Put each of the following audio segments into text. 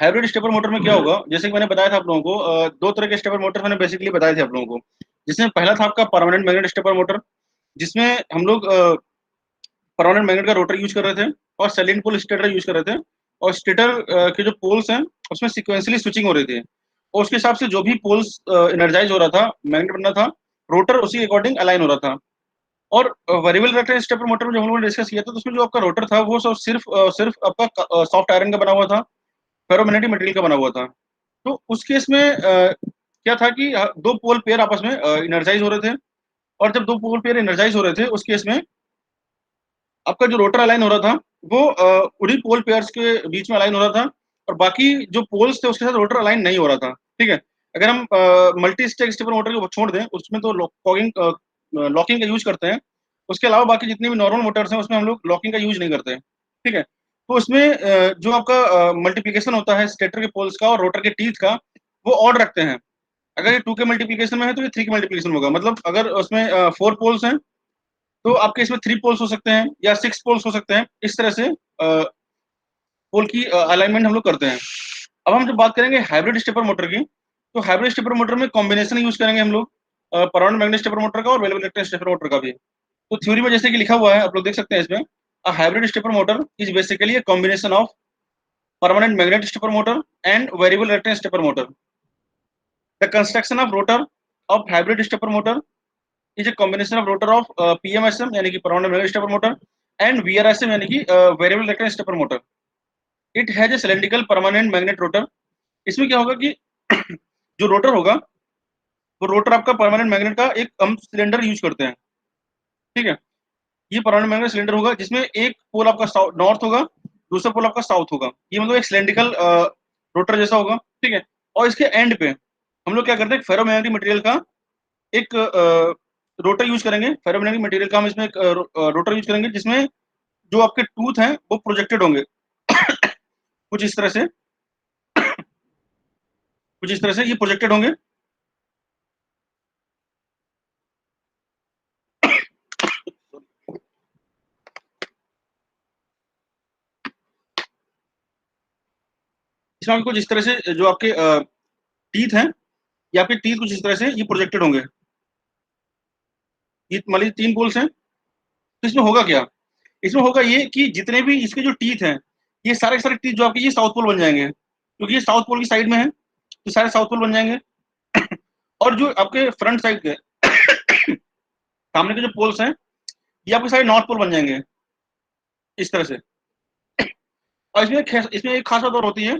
Hybrid stepper motor में क्या होगा, जैसे कि मैंने बताया था आप लोगों को, दो तरह के स्टेपर मोटर मैंने बेसिकली बताए थे आप लोगों को। जिसमें पहला था आपका परमानेंट मैग्नेट स्टेपर मोटर, जिसमें हम लोग परमानेंट मैग्नेट का रोटर यूज कर रहे थे और सैलेंट पोल स्टेटर यूज कर रहे थे। और स्टेटर के जो पोल्स हैं उसमें सिक्वेंसली स्विचिंग हो रही थी, और उसके हिसाब से जो भी पोल्स एनर्जाइज हो रहा था, मैग्नेट बनना था, रोटर उसी के अकॉर्डिंग अलाइन हो रहा था। और वेरिएबल रेक्टेंगल स्टेपर मोटर में जो हम लोगों ने डिस्कस किया था, तो उसमें जो आपका रोटर था वो सब सिर्फ आपका सॉफ्ट आयरन का बना हुआ था, फेरोमैग्नेटिक मटेरियल का बना हुआ था। तो उस केस में क्या था कि दो पोल पेयर आपस में एनर्जाइज हो रहे थे। और जब दो पोल पेयर एनर्जाइज हो रहे थे उस केस में आपका जो रोटर अलाइन हो रहा था वो उन्हीं पोल पेयर्स के बीच में अलाइन हो रहा था, और बाकी जो पोल्स थे उसके साथ रोटर अलाइन नहीं हो रहा था। ठीक है। अगर हम मल्टी स्टेक स्टेपर मोटर को छोड़ दें, उसमें तो लॉकिंग का यूज करते हैं। उसके अलावा बाकी जितने भी नॉर्मल मोटर्स हैं उसमें हम लोग लॉकिंग का यूज नहीं करते हैं। ठीक है। तो उसमें जो आपका मल्टीप्लीकेशन होता है स्टेटर के पोल्स का और रोटर के टीथ का, वो ऑड रखते हैं। अगर ये टू के मल्टीप्लीकेशन में है तो ये थ्री के मल्टीप्लीकेशन होगा। मतलब अगर उसमें फोर पोल्स हैं तो आपके इसमें थ्री पोल्स हो सकते हैं या सिक्स पोल्स हो सकते हैं। इस तरह से पोल की अलाइनमेंट हम लोग करते हैं। अब हम जब बात करेंगे हाइब्रिड स्टेपर मोटर की, तो हाइब्रिड स्टेपर मोटर में कॉम्बिनेशन यूज करेंगे हम लोग, परमानेंट मैग्नेट स्टेपर मोटर का और वेरिएबल इलेक्ट्रिक स्टेपर मोटर का भी। तो थ्योरी में जैसे कि लिखा हुआ है, आप लोग देख सकते हैं इसमें, a hybrid stepper motor is basically a combination of permanent magnet stepper motor and variable reactance stepper motor. The construction of rotor of hybrid stepper motor is a combination of rotor of PMSM यानी कि permanent magnet stepper motor and VRSM यानी कि variable reactance stepper motor. It has a cylindrical permanent magnet rotor. इसमें क्या होगा कि जो rotor होगा वो रोटर आपका परमानेंट मैग्नेट का एक हम सिलेंडर यूज करते हैं। ठीक है। ये परमानेंट मैग्नेट सिलेंडर होगा जिसमें एक पोल आपका नॉर्थ होगा, दूसरा पोल आपका साउथ होगा। ये मतलब एक सिलेंड्रिकल रोटर जैसा होगा। ठीक है। और इसके एंड पे हम लोग क्या करते हैं, फेरोमैग्नेटिक मटेरियल का एक रोटर यूज करेंगे। फेरोमैग्नेटिक मटेरियल का हम इसमें एक रोटर यूज करेंगे जिसमें जो आपके टूथ हैं वो प्रोजेक्टेड होंगे कुछ इस तरह से, कुछ इस तरह से ये प्रोजेक्टेड होंगे। इसमें आपके कुछ इस तरह से जो आपके टीथ हैं, ये आपके टीथ कुछ इस तरह से ये प्रोजेक्टेड होंगे। ये मान लीजिए तीन पोल्स हैं, तो इसमें होगा क्या, इसमें होगा ये कि जितने भी इसके जो टीथ हैं, ये सारे सारे टीथ जो आपके ये साउथ पोल बन जाएंगे, क्योंकि ये साउथ पोल की साइड में है तो सारे साउथ पोल बन जाएंगे। और जो आपके फ्रंट साइड के सामने के जो पोल्स हैं ये आपके सारे नॉर्थ पोल बन जाएंगे इस तरह से। और इसमें एक खास बात और होती है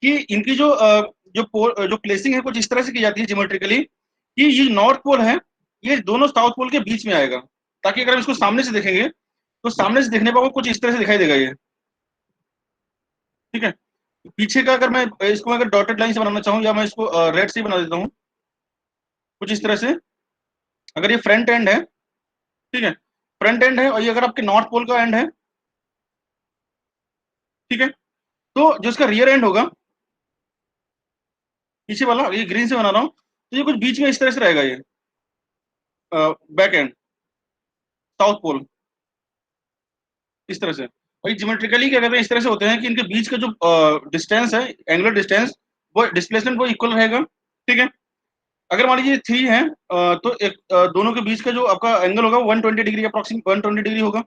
कि इनकी जो प्लेसिंग है कुछ इस तरह से की जाती है ज्योमेट्रिकली, कि ये नॉर्थ पोल है ये दोनों साउथ पोल के बीच में आएगा, ताकि अगर हम इसको सामने से देखेंगे तो सामने से देखने पर कुछ इस तरह से दिखाई देगा ये। ठीक है। पीछे का अगर मैं इसको अगर डॉटेड लाइन से बनाना चाहूँ या मैं इसको रेड से बना देता हूँ कुछ इस तरह से। अगर ये फ्रंट एंड है, ठीक है, फ्रंट एंड है और ये अगर आपके नॉर्थ पोल का एंड है, ठीक है, तो जो इसका रियर एंड होगा पीछे वाला, ये ग्रीन से बना रहा हूँ, तो ये कुछ बीच में इस तरह से रहेगा ये बैक एंड साउथ पोल इस तरह से। और ज्योमेट्रिकली क्या कहते हैं, इस तरह से होते हैं कि इनके बीच का जो डिस्टेंस है, एंगुलर डिस्टेंस, वो डिस्प्लेसमेंट वो इक्वल रहेगा। ठीक है। अगर मान लीजिए थ्री है तो एक दोनों के बीच का जो आपका एंगल होगा 120 डिग्री, अप्रोक्सीमेट 120 डिग्री होगा।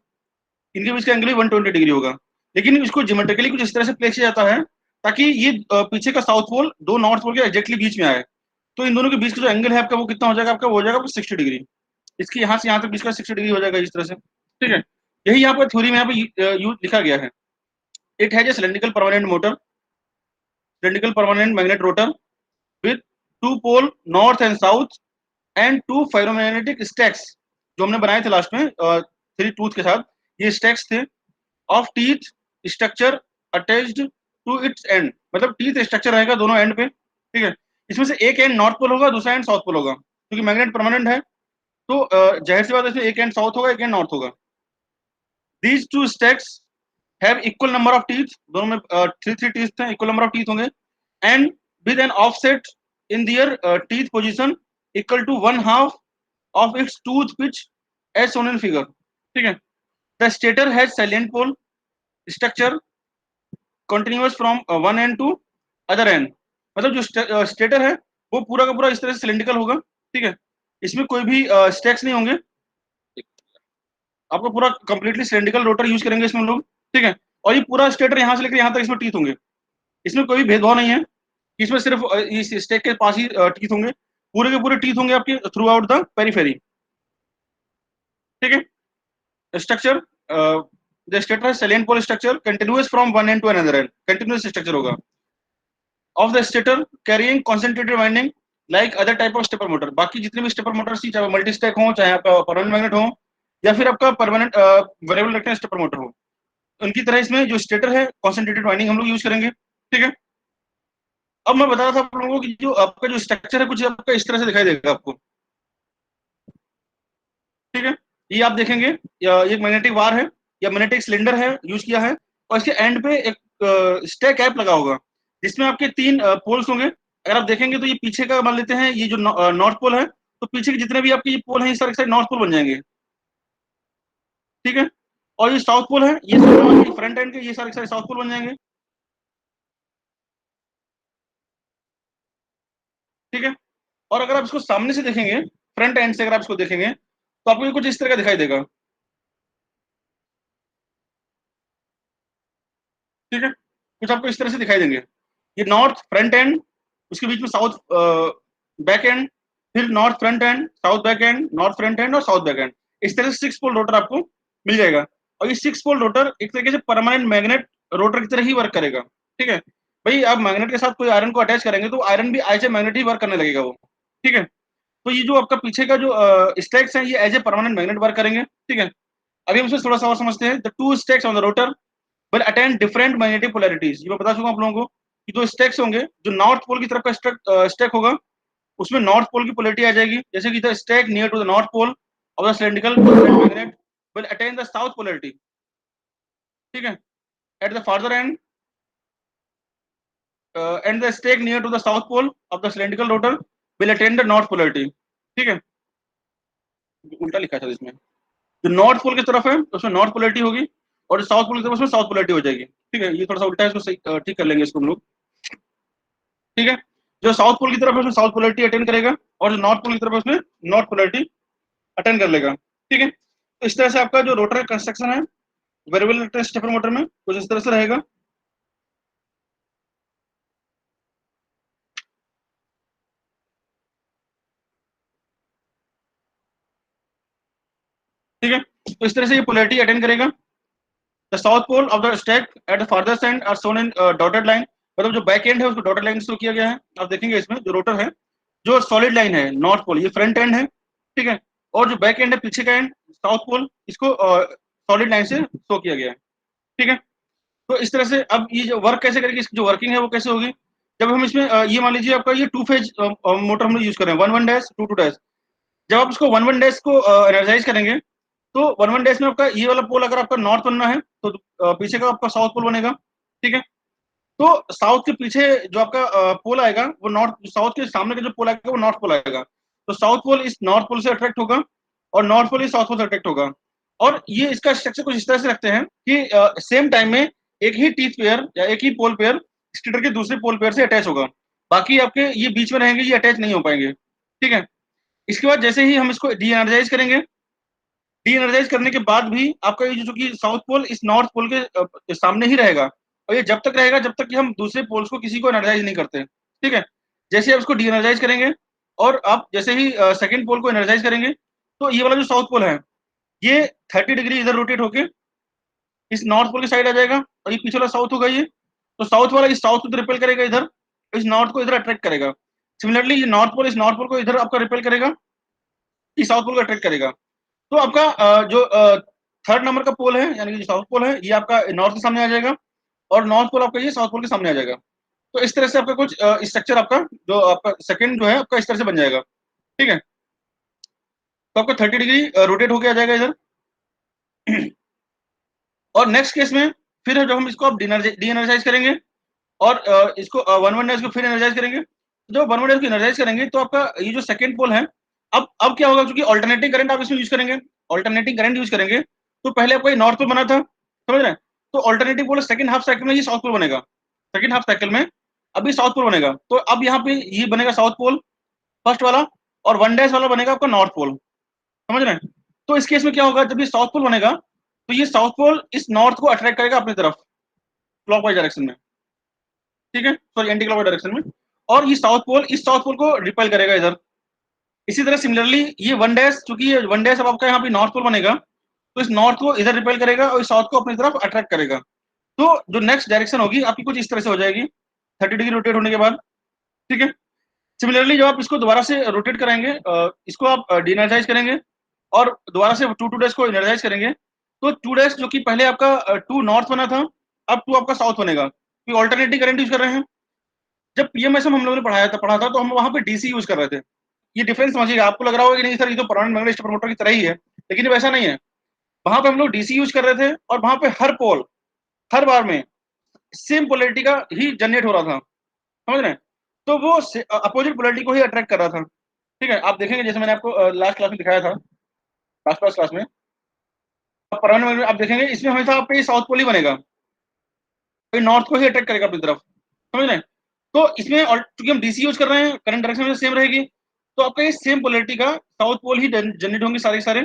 इनके बीच का एंगल भी 120 डिग्री होगा। लेकिन इसको ज्योमेट्रिकली कुछ इस तरह से प्लेस किया जाता है ताकि ये पीछे का साउथ पोल दो नॉर्थ पोल के एग्जैक्टली बीच में आए। तो इन दोनों के बीच का जो एंगल है आपका वो कितना हो जाएगा, आपका हो जाएगा 60 डिग्री। इसकी यहाँ से यहाँ तक बीच का 60 डिग्री हो जाएगा इस तरह से। ठीक है। यही यहाँ पर थ्योरी में यहाँ पे यूज लिखा गया है। It has a cylindrical permanent motor, cylindrical permanent magnet rotor with two pole north and south and two ferromagnetic stacks, जो हमने बनाए थे लास्ट में थ्री टूथ के साथ, ये स्टैक्स थे of teeth structure attached to its end. मतलब टीथ स्ट्रक्चर रहेगा दोनों एंड पे। ठीक है। इसमें से एक एंड नॉर्थ पोल होगा, दूसरा एंड साउथ पोल होगा, क्योंकि मैग्नेट परमानेंट है तो जाहिर सी बात है इसमें एक एंड साउथ होगा एक एंड नॉर्थ होगा। These two stacks have equal number of teeth, दोनों में थ्री थ्री टीथ हैं, इक्वल नंबर ऑफ टीथ होंगे, and with an offset in their teeth position equal to one half of its tooth pitch as shown in figure। ठीक है। The stator has salient pole structure continuous from one end to other end, मतलब जो stator है वो पूरा का पूरा इस तरह से सिलेंड्रिकल होगा, ठीक है, इसमें कोई भी स्टैक्स नहीं होंगे, आपको पूरा कंप्लीटली सिलेंड्रिकल रोटर यूज करेंगे इसमें हम लोग, ठीक है। और ये पूरा स्टेटर यहाँ से लेकर यहाँ तक इसमें टीथ होंगे, इसमें कोई भी भेदभाव नहीं है कि इसमें सिर्फ इस स्टेक के पास ही टीथ होंगे, पूरे के पूरे टीथ होंगे आपके थ्रू आउट द पेरीफेरी, ठीक है। स्ट्रक्चर, द स्टेटर है salient pole structure continuous from one end to another end, continuous structure होगा of the stator carrying concentrated winding like other type of stepper motor. बाकी जितने भी stepper motor थी, चाहे multi stack हो, चाहे आपका परमानेंट मैग्नेट हो, या फिर आपका permanent variable rectangle stepper motor हो, उनकी तरह इसमें जो स्टेटर है कॉन्सेंट्रेटेड वाइंडिंग हम लोग यूज करेंगे, ठीक है। अब मैं बता रहा था आप लोगों को कि जो आपका जो स्ट्रक्चर है कुछ आपका इस तरह से दिखाई देगा आपको, ठीक है। ये आप देखेंगे ये मैग्नेटिक वार है या मैग्नेटिक सिलेंडर है यूज किया है, और इसके एंड पे एक स्टैक कैप लगा होगा जिसमें आपके तीन पोल्स होंगे। अगर आप देखेंगे तो ये पीछे का मान लेते हैं, ये जो नॉर्थ पोल है, तो पीछे के जितने भी आपके ये पोल हैं ये सारे नॉर्थ पोल बन जाएंगे, ठीक है। और ये साउथ पोल है, ये सारे फ्रंट एंड के ये सारे साउथ पोल बन जाएंगे, ठीक है। और अगर आप इसको सामने से देखेंगे, फ्रंट एंड से अगर आप इसको देखेंगे तो आपको ये कुछ इस तरह का दिखाई देगा, ठीक है। कुछ आपको इस तरह से दिखाई देंगे, ये नॉर्थ फ्रंट एंड, उसके बीच में साउथ बैक एंड, फिर north front end, south back and, north front end और साउथ बैक एंड, इस तरह से 6 पोल रोटर आपको मिल जाएगा। और ये 6 पोल रोटर एक तरीके से परमानेंट मैग्नेट रोटर की तरह ही वर्क करेगा, ठीक है। भाई आप मैग्नेट के साथ कोई आयरन को अटैच करेंगे तो आयरन भी एज ए मैग्नेट ही वर्क करने लगेगा वो, ठीक है। तो ये जो आपका पीछे का जो स्टैक्स है ये as a permanent magnet work करेंगे, ठीक है। अभी हम इसमें थोड़ा सा और समझते हैं। The two stacks on the rotor will attend different magnetic polarities. ये मैं बता चुका हूं आप लोगों को कि जो स्टैक्स होंगे, जो नॉर्थ पोल की तरफ का स्टैक होगा उसमें नॉर्थ पोल की पोलैरिटी आ जाएगी, जैसे कि the stack near to the north pole of the cylindrical magnet will attain the south polarity, ठीक है। At the farther end and the stack near to the south pole of the cylindrical rotor will attain the north polarity, ठीक है। उल्टा लिखा था इसमें, जो north pole की तरफ है उसमें नॉर्थ पोलैरिटी होगी और जो साउथ पोल की तरफ उसमें साउथ पोलैरिटी हो जाएगी, ठीक है। ये थोड़ा सा उल्टा है, इसको सही ठीक कर लेंगे इसको हम लोग, ठीक है। जो साउथ पोल की तरफ है उसमें साउथ पोलैरिटी अटेंड करेगा और जो नॉर्थ पोल की तरफ है उसमें नॉर्थ पोलैरिटी अटेंड कर लेगा, ठीक है। तो इस तरह से आपका जो रोटर कंस्ट्रक्शन है वेरिएबल स्टेपर मोटर में कुछ इस तरह से रहेगा, ठीक है। तो इस तरह से ये पोलैरिटी अटेंड करेगा। The south pole of the stack at the farther end are shown in dotted line, मतलब जो बैक एंड है उसको डॉटेड लाइन से किया गया है। आप देखेंगे इसमें जो रोटर है, जो सॉलिड लाइन है नॉर्थ पोल ये फ्रंट एंड है, ठीक है। और जो बैक एंड है पीछे का एंड साउथ पोल, इसको सॉलिड लाइन से शो किया गया है, ठीक है। तो इस तरह से अब ये जो वर्क कैसे करेगी, इसकी जो वर्किंग है वो कैसे होगी, जब हम इसमें ये मान लीजिए आपका ये टू फेज मोटर हम लोग यूज कर रहे हैं, one one dash two two dash. जब आप इसको वन वन डैश को एनर्जाइज करेंगे तो वन वन डैश में आपका ये वाला पोल अगर आपका नॉर्थ बनना है तो पीछे का आपका साउथ पोल बनेगा, ठीक है। तो साउथ के पीछे जो आपका पोल आएगा वो नॉर्थ, साउथ के सामने का जो पोल आएगा वो नॉर्थ पोल आएगा, तो साउथ पोल इस नॉर्थ पोल से अट्रैक्ट होगा और नॉर्थ पोल इस साउथ पोल से अट्रैक्ट होगा। और ये इसका स्ट्रक्चर कुछ इस तरह से रखते हैं कि सेम टाइम में एक ही टीथ पेयर या एक ही पोल पेयर स्टेटर के दूसरे पोल पेयर से अटैच होगा, बाकी आपके ये बीच में रहेंगे, ये अटैच नहीं हो पाएंगे, ठीक है। इसके बाद जैसे ही हम इसको डी एनर्जाइज करेंगे, डी एनर्जाइज करने के बाद भी आपका ये जो कि साउथ पोल इस नॉर्थ पोल के सामने ही रहेगा, और ये जब तक रहेगा जब तक कि हम दूसरे पोल्स को किसी को एनर्जाइज नहीं करते, ठीक है। जैसे आप इसको डी एनर्जाइज करेंगे और आप जैसे ही सेकंड पोल को एनर्जाइज करेंगे तो ये वाला जो साउथ पोल है ये 30 डिग्री इधर रोटेट होके इस नॉर्थ पोल की साइड आ जाएगा, और ये पीछे वाला साउथ होगा ये, तो साउथ वाला इस साउथ को रिपेल करेगा इधर, इस नॉर्थ को इधर अट्रैक्ट करेगा। सिमिलरली ये नॉर्थ पोल इस नॉर्थ पोल को इधर आपका रिपेल करेगा, इस साउथ पोल को अट्रैक्ट करेगा। तो आपका जो थर्ड नंबर का पोल है यानी कि जो साउथ पोल है ये आपका नॉर्थ के सामने आ जाएगा और नॉर्थ पोल आपका ये साउथ पोल के सामने आ जाएगा। तो इस तरह से आपका कुछ स्ट्रक्चर आपका जो आपका सेकंड जो है आपका इस तरह से बन जाएगा, ठीक है। तो आपका 30 डिग्री रोटेट होके आ जाएगा इधर। और नेक्स्ट केस में फिर जब हम इसको डी एनर्जाइज करेंगे और इसको वन वन डैश को फिर एनर्जाइज करेंगे, जब वन वन डैश को एनर्जाइज करेंगे तो आपका ये जो सेकंड पोल है, अब क्या होगा, क्योंकि ऑल्टरनेटिंग करंट आप इसमें यूज करेंगे, ऑल्टरनेटिंग करंट यूज करेंगे, तो पहले आपका ये नॉर्थ पोल बना था, समझ रहे हैं। तो ऑल्टरनेटिव पोल सेकंड हाफ साइकिल में ये साउथ पोल बनेगा, सेकंड हाफ साइकिल में अभी साउथ पोल बनेगा। तो अब यहाँ पे ये बनेगा साउथ पोल फर्स्ट वाला, और 1 वाला बनेगा आपका नॉर्थ पोल, समझ रहे हैं। तो इस केस में क्या होगा, जब ये साउथ पोल बनेगा तो ये साउथ पोल इस नॉर्थ को अट्रैक्ट करेगा अपनी तरफ क्लॉकवाइज डायरेक्शन में, ठीक है, सॉरी एंटी क्लॉकवाइज डायरेक्शन में, और ये साउथ पोल इस साउथ पोल को रिपेल करेगा इधर। इसी तरह सिमिलरली ये 1 चूंकि ये 1 अब आपका यहाँ पे नॉर्थ पोल बनेगा, तो इस नॉर्थ को इधर रिपेल करेगा और इस साउथ को अपनी तरफ अट्रैक्ट करेगा। तो जो नेक्स्ट डायरेक्शन होगी आपकी कुछ इस तरह से हो जाएगी 30 डिग्री रोटेट होने के बाद, ठीक है। सिमिलरली जब आप इसको दोबारा से रोटेट कराएंगे, इसको आप डीएनर्जाइज करेंगे और दोबारा से 2 को एनर्जाइज करेंगे, तो 2 जो कि पहले आपका 2 नॉर्थ बना था, अब 2 आपका साउथ बनेगा, क्योंकि ऑल्टरनेटिव करंट यूज कर रहे हैं। जब पीएमएसएम हम लोगों ने पढ़ा था तो हम वहां पे डीसी यूज कर रहे थे। ये डिफरेंस समझिएगा, आपको लग रहा होगा कि नहीं सर ये तो परमानेंट मैग्नेटिक स्टेपर मोटर की तरह ही है, लेकिन वैसा नहीं है। वहां पे हम लोग डीसी यूज कर रहे थे और वहां पे हर पोल हर बार में सेम पोलैरिटी का ही जनरेट हो रहा था, समझ रहे हैं। तो वो अपोजिट पोलैरिटी को ही अट्रैक्ट कर रहा था, ठीक है। आप देखेंगे जैसे मैंने आपको लास्ट क्लास में दिखाया था, लास्ट क्लास में परमानेंट मैग्नेट आप देखेंगे इसमें हमेशा आपके साउथ पोल ही बनेगा, नॉर्थ को ही अट्रैक्ट करेगा अपनी तरफ, समझ रहे हैं। तो इसमें और चूंकि हम डीसी यूज कर रहे हैं, करंट डायरेक्शन में सेम रहेगी, तो आपका ये सेम पोलैरिटी का साउथ पोल ही जनरेट होंगे सारे सारे,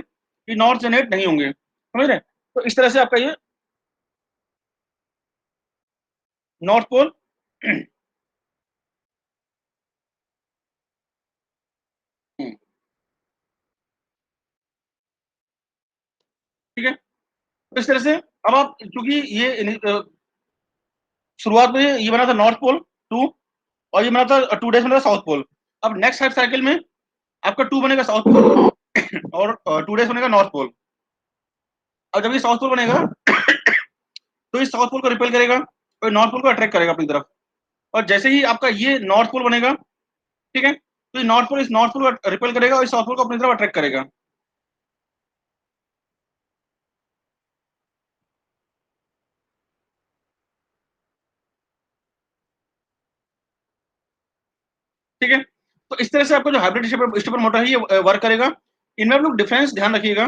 ये नॉर्थ जनरेट नहीं होंगे, समझ रहे हैं। तो इस तरह से आपका ये नॉर्थ पोल ठीक है। तो इस तरह से अब आप चूंकि ये शुरुआत में ये बना था नॉर्थ पोल 2, और ये बना था 2 बना था साउथ पोल। अब नेक्स्ट हाफ साइकिल में आपका 2 बनेगा साउथ पोल और 2 बनेगा नॉर्थ पोल। अब जब ये साउथ पोल बनेगा तो इस साउथ पोल को रिपेल करेगा और नॉर्थ पोल को अट्रैक्ट करेगा अपनी तरफ, और जैसे ही आपका ये नॉर्थ पोल बनेगा, ठीक है, तो ये नॉर्थ पोल इस नॉर्थ पोल को रिपेल करेगा और इस साउथ पोल को अपनी तरफ अट्रैक्ट करेगा। ठीक है। तो इस तरह से आपका जो हाइब्रिड स्टेपर मोटर है ये वर्क करेगा। इनमें आप लोग डिफरेंस ध्यान रखिएगा,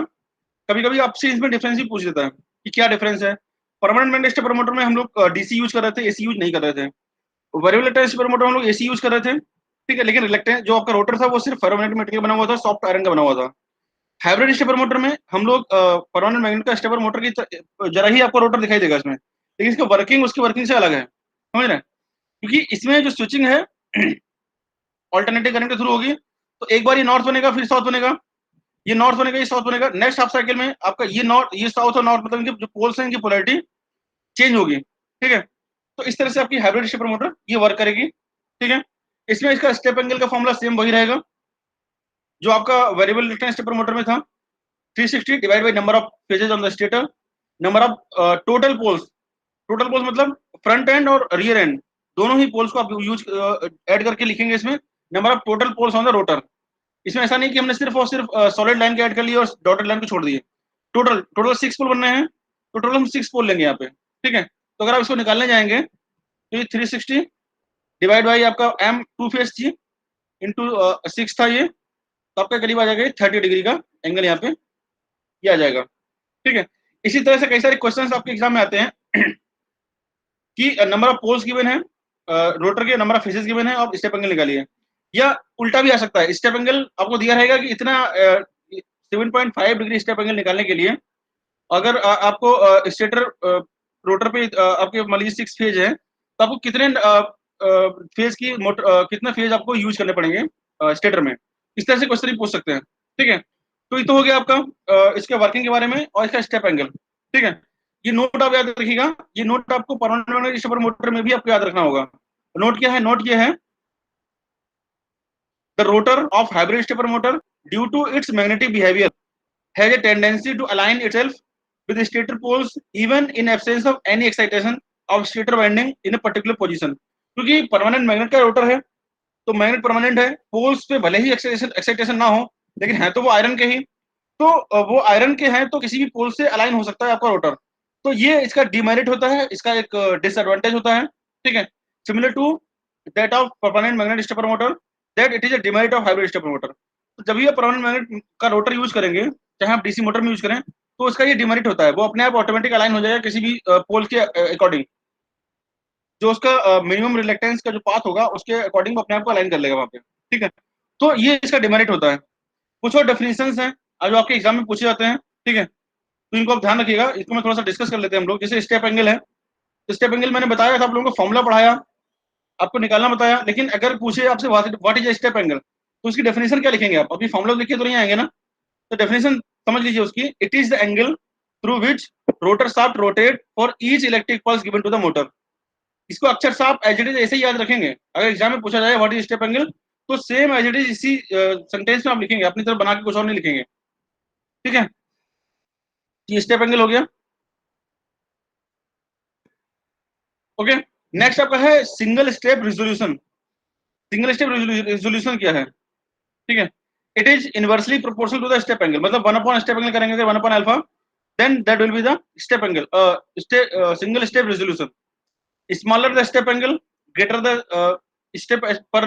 कभी कभी आपसे इसमें डिफरेंस भी पूछ लेता है कि क्या डिफरेंस है। परमानेंट मैग्नेटिक स्टेपर मोटर में हम लोग डीसी यूज कर रहे थे, एसी यूज नहीं कर रहे थे। वेरिएबल रिलेक्टेंस स्टेपर मोटर में हम लोग एसी यूज कर रहे थे, ठीक है, लेकिन रिलेक्टेंस जो आपका रोटर था वो सिर्फ फेरोमैग्नेटिक मटेरियल बना हुआ था, सॉफ्ट आयरन का बना हुआ था। हाइब्रिड स्टेपर मोटर में हम लोग परमानेंट मैग्नेट का स्टेपर मोटर की जरा ही आपको रोटर दिखाई देगा इसमें, लेकिन इसका वर्किंग उसकी वर्किंग से अलग है, समझ रहे हैं। क्योंकि इसमें जो स्विचिंग है ऑल्टरनेटिव करंट के थ्रू होगी, तो एक बार ये नॉर्थ बनेगा फिर साउथ बनेगा, ये नॉर्थ बनेगा ये साउथ बनेगा, नेक्स्ट हाफ साइकिल में आपका ये नॉर्थ ये साउथ और नॉर्थ मतलब जो पोल्स हैं इनकी पोलैरिटी चेंज होगी, ठीक है। तो इस तरह से आपकी हाइब्रिड स्टेपर मोटर ये वर्क करेगी, ठीक है। इसमें इसका स्टेप एंगल का फॉर्मूला सेम वही रहेगा जो आपका वेरिएबल रिलेक्टेंस स्टेपर मोटर में था, 360 divide by number of phases on the stator, number of total poles मतलब फ्रंट एंड और रियर एंड दोनों ही पोल्स को आप यूज ऐड करके लिखेंगे इसमें, number of total poles on the rotor. इसमें ऐसा नहीं कि हमने सिर्फ और सिर्फ सॉलिड लाइन के ऐड कर लिए और डॉटेड लाइन को छोड़ दिए। टोटल टोटल 6 पोल बनने हैं, तो टोटल हम 6 पोल लेंगे यहाँ पे, ठीक है। तो अगर आप इसको निकालने जाएंगे तो ये 360 डिवाइड बाई आपका एम 2 फेस थी इंटू 6 था ये, तो आपका करीब आ जाएगा 30 डिग्री का एंगल यहाँ पे ये आ जाएगा, ठीक है। इसी तरह से कई सारे क्वेश्चंस आपके एग्जाम में आते हैं कि नंबर ऑफ पोल्स गिवन है, रोटर के नंबर ऑफ फेसेस गिवन है और स्टेप एंगल निकालिए, या उल्टा भी आ सकता है। स्टेप एंगल आपको दिया रहेगा कि इतना 7.5 डिग्री स्टेप एंगल निकालने के लिए अगर आपको स्टेटर रोटर पे आपके मान लीजिए 6 फेज है, तो आपको कितने फेज की कितना फेज आपको यूज करने पड़ेंगे स्टेटर में, इस तरह से क्वेश्चन भी पूछ सकते हैं, ठीक है। तो ये तो हो गया आपका इसके वर्किंग के बारे में और इसका स्टेप एंगल, ठीक है। ये नोट आप याद रखिएगा, ये नोट आपको परमानेंट मैग्नेटिक स्टेपर मोटर में भी आपको याद रखना होगा। नोट क्या है, नोट ये है the rotor of hybrid stepper motor due to its magnetic behaviour has a tendency to align itself with the stator poles even in absence of any excitation of stator winding in a particular position। क्योंकि permanent magnet का rotor है तो magnet permanent है, poles पे भले ही excitation ना हो लेकिन है तो वो आयरन के ही, तो वो आयरन के हैं तो किसी भी पोल से अलाइन हो सकता है आपका रोटर। तो ये इसका डिमेरिट होता है, इसका एक डिसएडवांटेज होता है, ठीक है। Similar to that of permanent magnet stepper motor that it is a demerit of hybrid stepper motor. तो जब भी आप परमानेंट मैग्नेट का रोटर यूज करेंगे, चाहे आप डीसी मोटर में यूज करें, तो उसका ये डिमेरिट होता है, वो अपने आप ऑटोमेटिक अलाइन हो जाएगा किसी भी पोल के अकॉर्डिंग, जो उसका मिनिमम रिलेक्टेंस का जो पाथ होगा उसके अकॉर्डिंग वो अपने आप को अलाइन कर लेगा वहां पे, ठीक है। तो ये इसका डिमेरिट होता है। कुछ और डेफिनेशंस हैं जो आपके एग्जाम में पूछे जाते हैं, ठीक है, तो इनको आप ध्यान रखिएगा। इसको मैं थोड़ा सा डिस्कस कर लेते हैं हम लोग। जैसे स्टेप एंगल है, स्टेप एंगल मैंने बताया था, आप लोगों को फॉर्मूला पढ़ाया, आपको निकालना बताया, लेकिन अगर पूछे आपसे व्हाट इज स्टेप एंगल, तो उसकी डेफिनेशन क्या लिखेंगे आप? अभी फॉर्मूला लिखे तो नहीं आएंगे ना, तो डेफिनेशन समझ लीजिए उसकी। It is the angle through which rotor shaft rotate for each electric pulse given to the motor. इसको अक्षर से आप एज इट इज ऐसे ही याद रखेंगे। अगर एग्जाम में पूछा जाए व्हाट इज स्टेप एंगल, तो सेम एज इट इज इसी सेंटेंस में आप लिखेंगे, अपनी तरफ बना के कुछ और नहीं लिखेंगे, ठीक है। ये स्टेप एंगल हो गया, ओके। नेक्स्ट आपका है single step resolution. Single step resolution क्या है, ठीक है। It is inversely proportional to the step angle, मतलब 1 अपॉन स्टेप एंगल करेंगे 1 upon alpha, then that will be the step angle, single step resolution. Smaller the step angle, greater the step per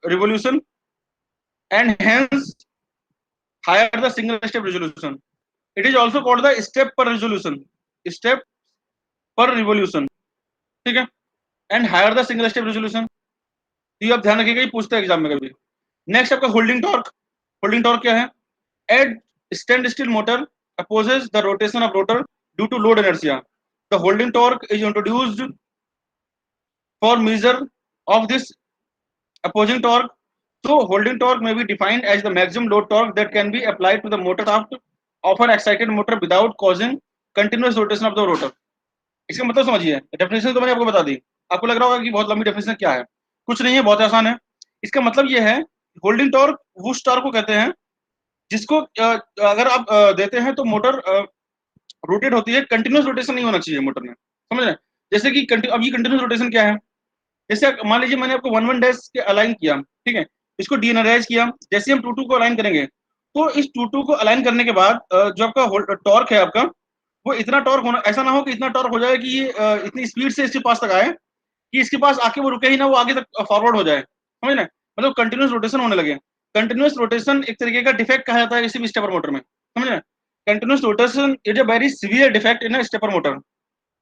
revolution, and hence higher the single step resolution. It is also called the step per resolution, step per revolution, ठीक है, and higher the single step resolution. ये आप ध्यान रखिएगा, ये पूछता है exam में कभी। नेक्स्ट आपका होल्डिंग टॉर्क। होल्डिंग टॉर्क क्या है? At standstill motor opposes the rotation of rotor due to load inertia. The holding torque is introduced for measure of this opposing torque. So holding torque may be defined as the maximum load torque that can be applied to the motor shaft of an excited motor without causing continuous rotation of the rotor. इसका मतलब समझिए, definition तो मैंने आपको बता दी। आपको लग रहा होगा कि बहुत लंबी डेफिनेशन क्या है, कुछ नहीं है, बहुत आसान है। इसका मतलब ये है, होल्डिंग टॉर्क उस टॉर्क को कहते हैं जिसको अगर आप देते हैं तो मोटर रोटेट होती है, कंटिन्यूस रोटेशन नहीं होना चाहिए मोटर में, समझ रहे हैं? जैसे कि अब ये कंटिन्यूस रोटेशन क्या है? जैसे मान लीजिए मैंने आपको 1 1 डैश के अलाइन किया, ठीक है, इसको डीएनराइज किया, जैसे हम 2 2 को अलाइन करेंगे, तो इस 2 2 को अलाइन करने के बाद जो आपका टॉर्क है आपका, वो इतना टॉर्क होना, ऐसा ना हो कि इतना टॉर्क हो जाए कि ये इतनी स्पीड से इसके पास तक आए कि इसके पास आके वो रुके ही ना, वो आगे तक फॉरवर्ड हो जाए, समझ रहे हैं? मतलब कंटिन्यूस रोटेशन होने लगे। कंटिन्यूस रोटेशन एक तरीके का डिफेक्ट कहा जाता है किसी भी स्टेपर मोटर में, समझ रहे हैं? Continuous rotation is a very severe defect in a stepper motor.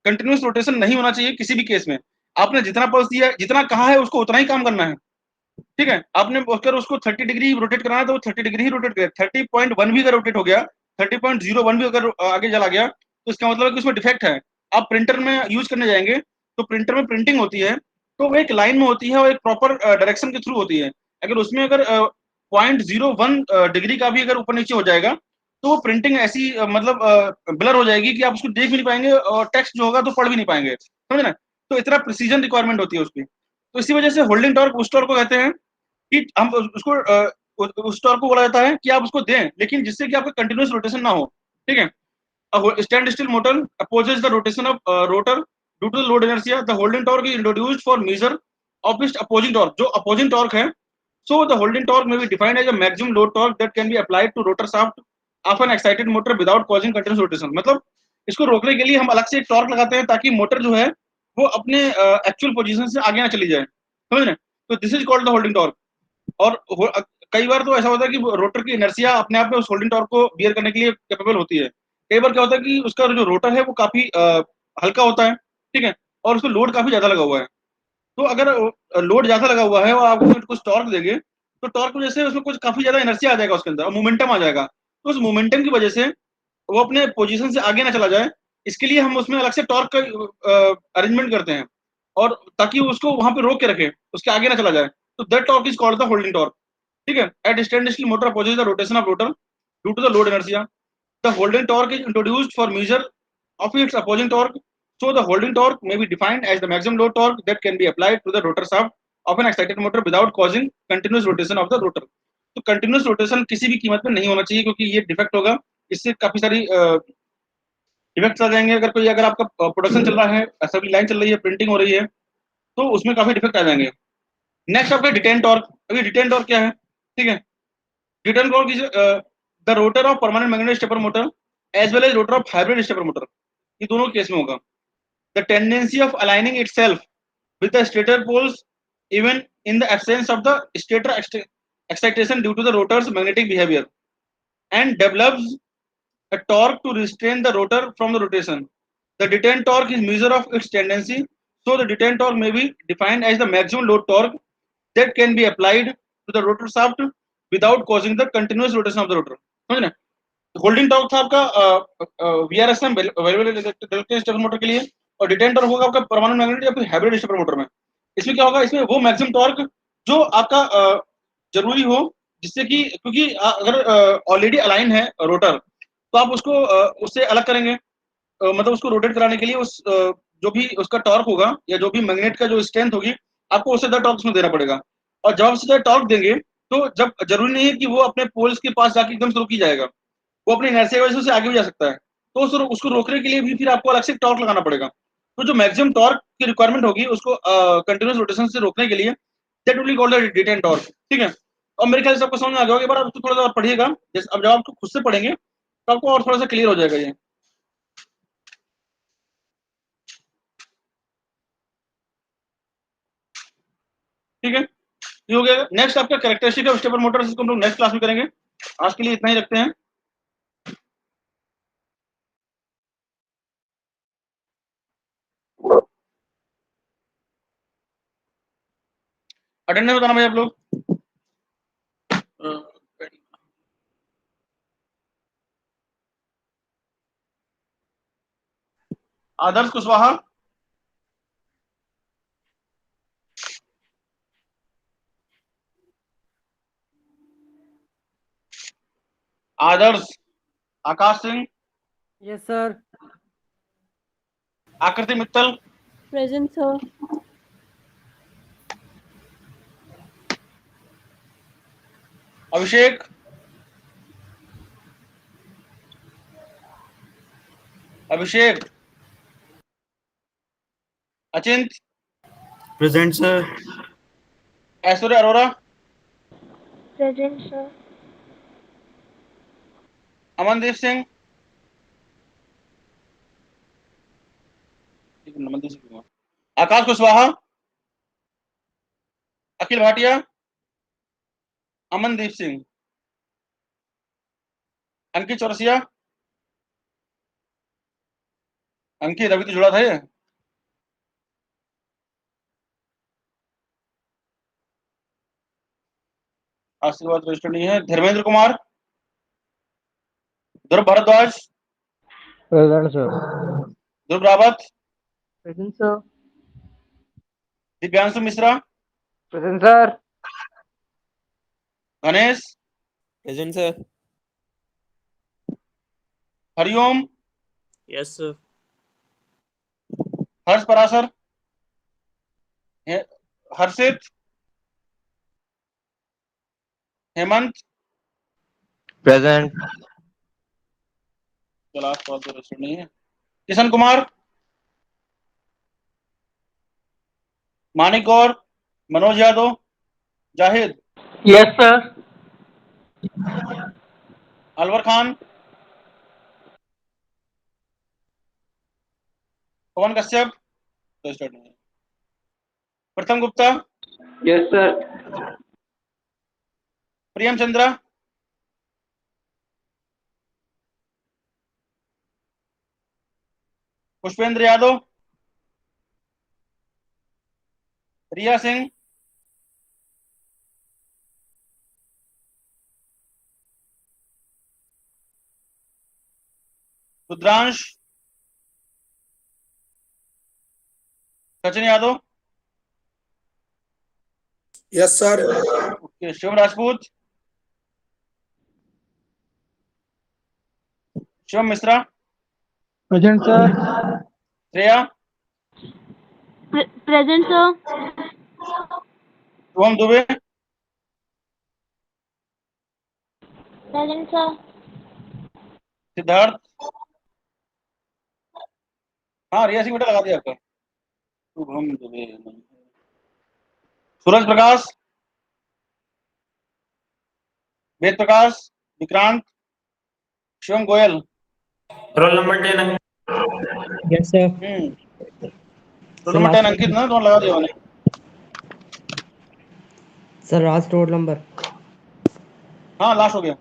Continuous rotation नहीं होना चाहिए किसी भी केस में। आपने जितना पल्स दिया, जितना कहा है उसको उतना ही काम करना है, ठीक है। आपने अगर उसको 30 डिग्री रोटेट कराना है तो 30 डिग्री ही रोटेट करे। 30.1 भी अगर रोटेट हो गया, 30.01 भी अगर आगे चला गया, तो इसका मतलब है कि उसमें डिफेक्ट है। आप प्रिंटर में यूज करने जाएंगे तो प्रिंटर में प्रिंटिंग होती है, तो वो एक लाइन में होती है और एक प्रॉपर डायरेक्शन के थ्रू होती है। अगर उसमें अगर 0.01 डिग्री का भी अगर ऊपर नीचे हो जाएगा, तो वो प्रिंटिंग ऐसी मतलब ब्लर हो जाएगी कि आप उसको देख भी नहीं पाएंगे और टेक्स्ट जो होगा तो पढ़ भी नहीं पाएंगे, समझ ना? तो इतना प्रिसीजन रिक्वायरमेंट होती है उसकी। तो इसी वजह से होल्डिंग टॉर्क उस टॉर्क को कहते हैं कि हम उसको उस टॉर्क को बोला जाता है कि आप उसको दें, लेकिन जिससे कि आपका कंटिन्यूस रोटेशन ना हो, ठीक है। Stand still motor opposes the rotation of rotor due to the load inertia. The holding torque is introduced for measure of its opposing torque. जो opposing torque है, so the holding torque may be defined as a maximum load torque that can be applied to rotor shaft of an excited motor without causing continuous rotation. मतलब इसको रोकने के लिए हम अलग से एक टॉर्क लगाते हैं ताकि मोटर जो है वो अपने एक्चुअल पोजीशन से आगे ना चली जाए, समझ रहे हैं? तो this is called the holding torque. और कई बार तो ऐसा होता है कि रोटर की इनर्शिया अपने आप में उस होल्डिंग टॉर्क को बियर करने के लिए कैपेबल होती है। कई बार क्या होता है कि उसका जो रोटर है वो काफी हल्का होता है, ठीक है, और उसको लोड काफी ज्यादा लगा हुआ है। तो अगर लोड ज्यादा लगा हुआ है और आप उसमें कुछ टॉर्क देंगे, तो टॉर्क की वजह से उसमें कुछ काफी ज्यादा एनर्जी आ जाएगा उसके अंदर और मोमेंटम आ जाएगा। तो उस मोमेंटम की वजह से वो अपने पोजीशन से आगे ना चला जाए, इसके लिए हम उसमें अलग से टॉर्क का अरेंजमेंट करते हैं, और ताकि उसको वहां पे रोक के रखे, उसके आगे ना चला जाए। तो that torque is called the holding torque, ठीक है। At standstill motor opposes the rotation of rotor due to the load inertia. The holding torque is introduced for measure of its opposing torque. So the holding torque may be defined as the maximum load torque that can be applied to the rotor shaft of an excited motor without causing continuous rotation of the rotor. तो continuous rotation किसी भी कीमत में नहीं होना चाहिए, क्योंकि ये डिफेक्ट होगा, इससे काफी सारी डिफेक्ट्स आ जाएंगे। अगर आपका प्रोडक्शन चल रहा है, सभी लाइन चल रही है, प्रिंटिंग हो रही है, तो उसमें काफी डिफेक्ट आ जाएंगे। नेक्स्ट आपका डिटेन टॉर्क। अभी डिटेन टॉर्क क्या है, ठीक है? Detent torque is the rotor of permanent magnetic stepper motor as well as rotor of hybrid stepper motor. ये दोनों केस में होगा। The tendency of aligning itself with the stator poles even in the absence of the stator excitation due to the rotor's magnetic behaviour and develops a torque to restrain the rotor from the rotation. The detent torque is measure of its tendency. So the detent torque may be defined as the maximum load torque that can be applied to the rotor shaft without causing the continuous rotation of the rotor. समझ रहे? Holding torque था आपका VRS में available electric stepper motor के लिए, और detain torque होगा आपका परमानेंट मैग्नेट या फिर हाइब्रिड स्टेपर मोटर में. इसमें क्या होगा, इसमें वो मैक्सिमम टॉर्क जो आपका जरूरी हो, जिससे कि क्योंकि अगर ऑलरेडी अलाइन है रोटर तो आप उसको उससे अलग करेंगे, मतलब उसको रोटेट कराने के लिए उस जो भी उसका टॉर्क होगा या जो भी मैग्नेट का जो स्ट्रेंथ होगी आपको उससे ज्यादा टॉर्क उसमें देना पड़ेगा. और जब उससे ज्यादा टॉर्क देंगे तो जब जरूरी नहीं है कि वो अपने पोल्स के पास जाके एकदम से रुक ही जाएगा, वो अपनी इनर्शिया की वजह से आगे भी जा सकता है. तो उसको रोकने के लिए भी फिर आपको अलग से टॉर्क लगाना पड़ेगा. तो जो मैक्सिमम टॉर्क की रिक्वायरमेंट होगी उसको कंटिन्यूस रोटेशन से रोकने के लिए that will be called the detain torque. ठीक है, और मेरे ख्याल से आपको समझ में आ गया होगा. एक बार आप उसको थोड़ा सा पढ़िएगा, जैसे अब जब आप खुद से पढ़ेंगे तो आपको और थोड़ा सा क्लियर हो जाएगा ये. ठीक है, ये हो गया. नेक्स्ट आपका कैरेक्टरिस्टिक ऑफ स्टेपर मोटर, इसको हम लोग नेक्स्ट क्लास में करेंगे. आज के लिए इतना ही रखते हैं. अटेंडेंस बताना भाई आप लोग. Adarsh Kushwaha, Adarsh, Akash Singh, yes sir. Akriti Mittal, present sir. Abhishek, Abhishek, Achint, present sir. Aishwarya Arora, present sir. Amandeep Singh, Amandeep Singh, Akash Kushwaha, Akhil Bhatia, Amandeep Singh, Ankit Chaurasia, Ankit अभी तो जुड़ा था ये. आज के बाद रजिस्टर नहीं है. Dharmendra Kumar, Dhruv Bhardwaj, present sir. Dhruv Rawat, present sir. Divyanshu Mishra, present sir. Ganesh, present sir. Hariom, yes sir. Harsh Parashar, Harshit, Hemant, present. Class तो रजिस्टर नहीं है. Kishan Kumar, Manik Gaur, Manoj Yadav, Zahid, yes sir. Alwar Khan, Pawan Kashyap, registered नहीं है. Pratham Gupta, yes sir. Priyam Chandra, Pushpendra Yadav, Riya Singh, Rudransh, Sachin Yadav, yes sir. Okay, Shivam Rajput, Shivam Mishra, present sir. Shreya, present sir. Shubham Dubey, present sir. Siddharth, हाँ रिया सिंह बेटा लगा दिया आपका. शुभम दुबे नहीं. Suraj Prakash, Ved Prakash, Vikrant, Shivam Goyal, roll number 10. Yes sir. Roll number 10 Ankit ना, तो लगा दिया मैंने. Sir last roll number. हाँ लास्ट हो गया.